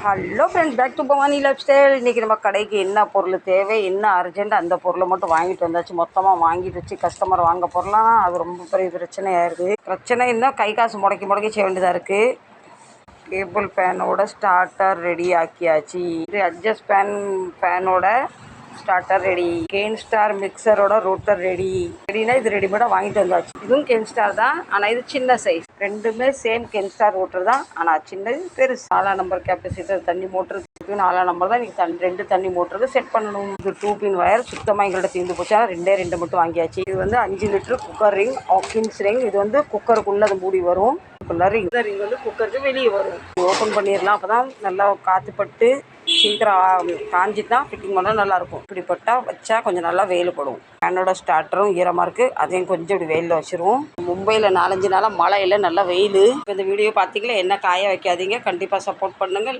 Hello friends, back to Bhavani life style. இன்றைக்கி நம்ம கடைக்கு என்ன பொருள் தேவை, என்ன அர்ஜென்ட், அந்த பொருளை மட்டும் வாங்கிட்டு வந்தாச்சு. மொத்தமாக வாங்கிட்டு வச்சு கஸ்டமர் வாங்க பொருளாம் அது ரொம்ப பெரிய பிரச்சனையாயிருது. பிரச்சனை இன்னும் கை காசு முடக்கி செய்ய வேண்டியதாக இருக்குது. கேபிள் ஃபேனோட ஸ்டார்டர் ரெடி ஆக்கியாச்சு. இது அட்ஜஸ்ட் ஃபேனோட ஸ்டார்டர் ரெடி. கேன் ஸ்டார் மிக்சரோட ரூட்டர் ரெடினா இது ரெடிமேடாக வாங்கிட்டு வந்தாச்சு. இதுவும் கேன் ஸ்டார் தான், ஆனால் இது சின்ன சைஸ். ரெண்டுமே சேம் கேன் ஸ்டார் ரூட்டர் தான், ஆனால் சின்னது பெருசு. 4 நம்பர் கெப்பாசிட்டர் தண்ணி மோட்டருக்கு 4 நம்பர் தான். நீங்கள் 2 தண்ணி மோட்டருக்கு செட் பண்ணணும். இது 2 பின் வயர் சுத்தமாக எங்கள்கிட்ட தீர்ந்து போச்சு. ஆனால் 2 மட்டும் வாங்கியாச்சு. இது வந்து 5 litre cooker ring, Hawkins ring. இது வந்து குக்கருக்குள்ளே அது மூடி வரும். ரிங் வந்து குக்கருக்கு வெளியே வரும். ஓப்பன் பண்ணிடலாம். அப்போ தான் நல்லா காற்று பட்டு சீக்கிரம் காஞ்சிட்டு தான் ஃபிட்டிங் பண்ணால் நல்லாயிருக்கும். இப்படி பட்டால் வச்சா கொஞ்சம் நல்லா வெயில் படும். ஃபேனோட ஸ்டார்டரும் ஈரமாக இருக்குது, அதையும் கொஞ்சம் இப்படி வெயிலில் வச்சுருவோம். மும்பையில் 4-5 நாளாக மழை இல்லை, நல்லா வெயில். இப்போ இந்த வீடியோ பார்த்தீங்களா, என்ன காய வைக்காதீங்க, கண்டிப்பாக சப்போர்ட் பண்ணுங்கள்.